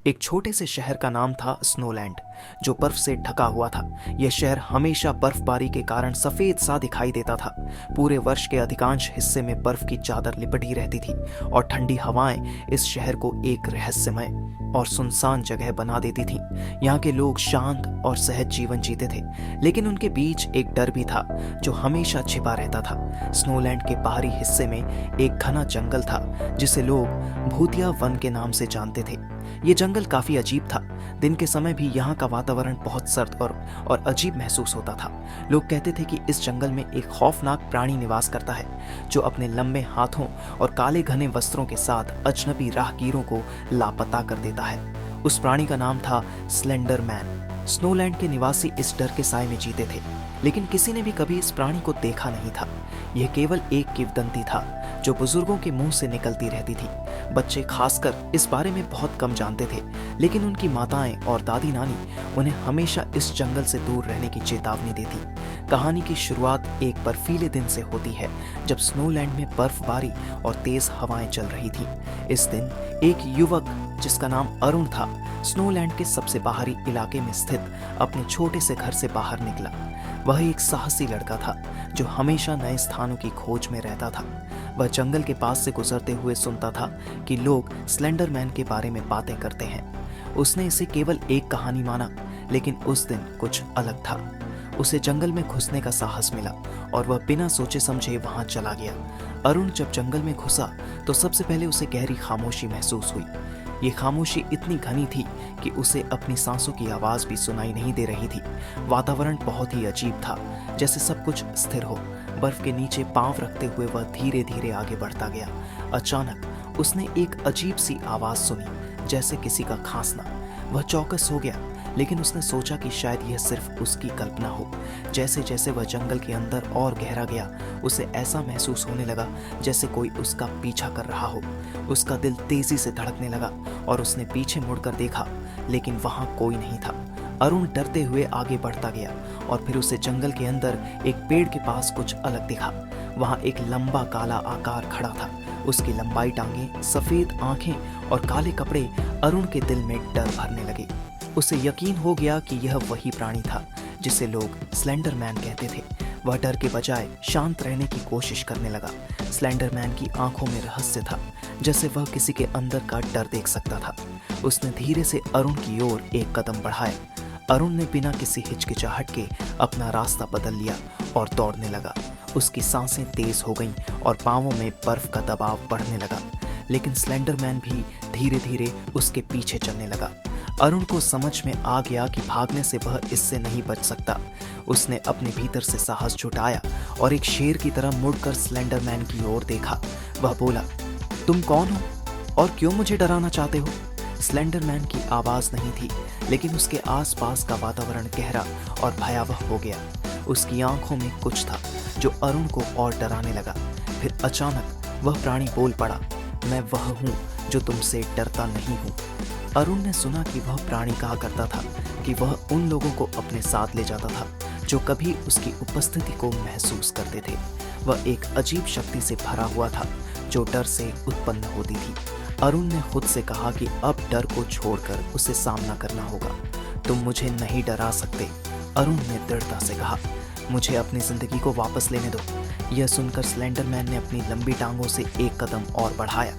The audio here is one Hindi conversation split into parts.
एक छोटे से शहर का नाम था स्नोलैंड, जो बर्फ से ढका हुआ था। यह शहर हमेशा बर्फबारी के कारण सफेद सा दिखाई देता था। पूरे वर्ष के अधिकांश हिस्से में बर्फ की चादर लिपटी रहती थी और ठंडी हवाएं इस शहर को एक रहस्यमय और सुनसान जगह बना देती थीं। यहाँ के लोग शांत और सहज जीवन जीते थे, लेकिन उनके बीच एक डर भी था जो हमेशा छिपा रहता था। स्नोलैंड के बाहरी हिस्से में एक घना जंगल था जिसे लोग भूतिया वन के नाम से जानते थे। ये जंगल काफी अजीब था। दिन के समय भी यहाँ का वातावरण बहुत सर्द और अजीब महसूस होता था। लोग कहते थे कि इस जंगल में एक खौफनाक प्राणी निवास करता है जो अपने लंबे हाथों और काले घने वस्त्रों के साथ अजनबी राहगीरों को लापता कर देता है। उस प्राणी का नाम था स्लेंडर मैन। स्नोलैंड के निवासी इस डर के साए में जीते थे, लेकिन किसी ने भी कभी इस प्राणी को देखा नहीं था। यह केवल एक किंवदंती था जो बुजुर्गों के मुंह से निकलती रहती थी। बच्चे खासकर इस बारे में बहुत कम जानते थे, लेकिन उनकी माताएं और दादी नानी उन्हें हमेशा इस जंगल से दूर रहने की चेतावनी देती। कहानी की शुरुआत एक बर्फीले दिन से होती है जब स्नोलैंड में बर्फबारी और तेज हवाएं चल रही थी। इस दिन एक युवक जिसका नाम अरुण था, स्नोलैंड के सबसे बाहरी इलाके में स्थित अपने छोटे से घर से बाहर निकला। वह एक साहसी लड़का था जो हमेशा नए स्थानों की खोज में रहता था। वह जंगल के पास से गुजरते हुए सुनता था कि लोग स्लेंडर मैन के बारे में बातें करते हैं। उसने इसे केवल एक कहानी माना, लेकिन उस दिन कुछ अलग था। उसे जंगल में घुसने का साहस मिला और वह बिना सोचे समझे वहां चला गया। अरुण जब जंगल में घुसा तो सबसे पहले उसे गहरी खामोशी महसूस हुई। ये खामोशी इतनी घनी थी कि उसे अपनी सांसों की आवाज भी सुनाई नहीं दे रही थी। वातावरण बहुत ही अजीब था, जैसे सब कुछ स्थिर हो। बर्फ के नीचे पांव रखते हुए वह धीरे धीरे आगे बढ़ता गया। अचानक उसने एक अजीब सी आवाज सुनी, जैसे किसी का खांसना। वह चौकस हो गया, लेकिन उसने सोचा कि शायद यह सिर्फ उसकी कल्पना हो। जैसे जैसे वह जंगल के अंदर और गहरा गया, उसे ऐसा महसूस होने लगा जैसे कोई उसका पीछा कर रहा हो। उसका दिल तेजी से धड़कने लगा और उसने पीछे मुड़कर देखा, लेकिन वहां कोई नहीं था। अरुण डरते हुए आगे बढ़ता गया और फिर उसे जंगल के अंदर एक पेड़ के पास कुछ अलग दिखा। वहां एक लंबा काला आकार खड़ा था। उसकी लंबाई टांगें, सफेद आंखें और काले कपड़े अरुण के दिल में डर भरने लगे। उसे यकीन हो गया कि यह वही प्राणी था जिसे लोग स्लेंडर मैन कहते थे। वह डर के बजाय शांत रहने की कोशिश करने लगा। स्लेंडर मैन की आंखों में रहस्य था, जैसे वह किसी के अंदर का डर देख सकता था। उसने धीरे से अरुण की ओर एक कदम बढ़ाया। अरुण ने बिना किसी हिचकिचाहट के अपना रास्ता बदल लिया और दौड़ने लगा। उसकी सांसें तेज हो गईं और पांवों में बर्फ का दबाव बढ़ने लगा, लेकिन स्लेंडर मैन भी धीरे धीरे उसके पीछे चलने लगा। अरुण को समझ में आ गया कि भागने से वह इससे नहीं बच सकता। उसने अपने भीतर से साहस जुटाया और एक शेर की तरह मुड़कर स्लेंडर मैन की ओर देखा। वह बोला, तुम कौन हो और क्यों मुझे डराना चाहते हो? स्लेंडर मैन की आवाज नहीं थी, लेकिन उसके आसपास का वातावरण गहरा और भयावह हो गया। उसकी आंखों में कुछ था जो अरुण को और डराने लगा। फिर अचानक वह प्राणी बोल पड़ा, मैं वह हूँ जो तुमसे डरता नहीं हूँ। अरुण ने सुना कि वह प्राणी कहा करता था कि वह उन लोगों को अपने साथ ले जाता था जो कभी उसकी उपस्थिति को महसूस करते थे। वह एक अजीब शक्ति से भरा हुआ था जो डर से उत्पन्न होती थी। अरुण ने खुद से कहा कि अब डर को छोड़कर उसे सामना करना होगा। तुम मुझे नहीं डरा सकते, अरुण ने दृढ़ता से कहा। मुझे अपनी जिंदगी को वापस लेने दो। यह सुनकर स्लेंडर मैन ने अपनी लंबी टांगों से एक कदम और बढ़ाया।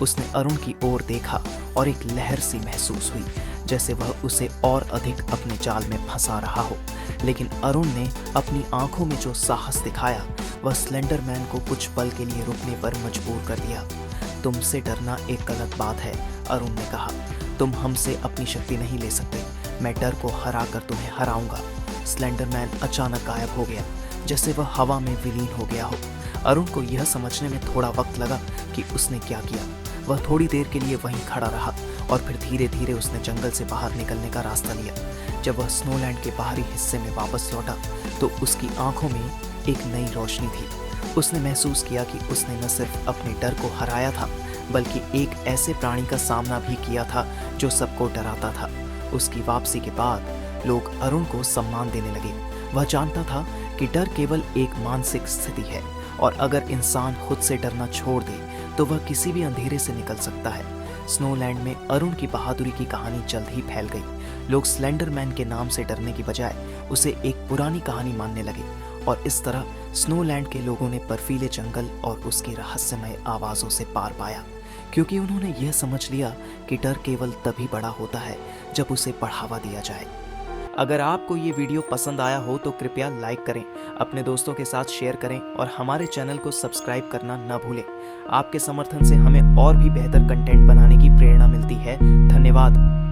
उसने अरुण की ओर देखा और एक लहर सी महसूस हुई, जैसे वह उसे और अधिक अपने जाल में फंसा रहा हो। लेकिन अरुण ने अपनी आंखों में जो साहस दिखाया, वह स्लेंडर मैन को कुछ पल के लिए रुकने पर मजबूर कर दिया। तुमसे डरना एक गलत बात है, अरुण ने कहा। तुम हमसे अपनी शक्ति नहीं ले सकते। मैं डर को हरा कर तुम्हें हराऊंगा। स्लेंडर मैन अचानक गायब हो गया, जैसे वह हवा में विलीन हो गया हो। अरुण को यह समझने में थोड़ा वक्त लगा कि उसने क्या किया। वह थोड़ी देर के लिए वहीं खड़ा रहा और फिर धीरे धीरे उसने जंगल से बाहर निकलने का रास्ता लिया। जब वह स्नोलैंड के बाहरी हिस्से में वापस लौटा तो उसकी आंखों में एक नई रोशनी थी। उसने महसूस किया कि उसने न सिर्फ अपने डर को हराया था, बल्कि एक ऐसे प्राणी का सामना भी किया था जो सबको डराता था। उसकी वापसी के बाद लोग अरुण को सम्मान देने लगे। वह जानता था कि डर केवल एक मानसिक स्थिति है और अगर इंसान खुद से डरना छोड़ दे तो वह किसी भी अंधेरे से निकल सकता है। स्नोलैंड में अरुण की बहादुरी की कहानी जल्द ही फैल गई। लोग स्लेंडरमैन के नाम से डरने की बजाय उसे एक पुरानी कहानी मानने लगे और इस तरह स्नोलैंड के लोगों ने बर्फीले जंगल और उसकी रहस्यमय आवाज़ों से पार पाया, क्योंकि उन्होंने यह समझ लिया कि डर केवल तभी बड़ा होता है जब उसे बढ़ावा दिया जाए। अगर आपको ये वीडियो पसंद आया हो तो कृपया लाइक करें, अपने दोस्तों के साथ शेयर करें और हमारे चैनल को सब्सक्राइब करना न भूलें। आपके समर्थन से हमें और भी बेहतर कंटेंट बनाने की प्रेरणा मिलती है। धन्यवाद।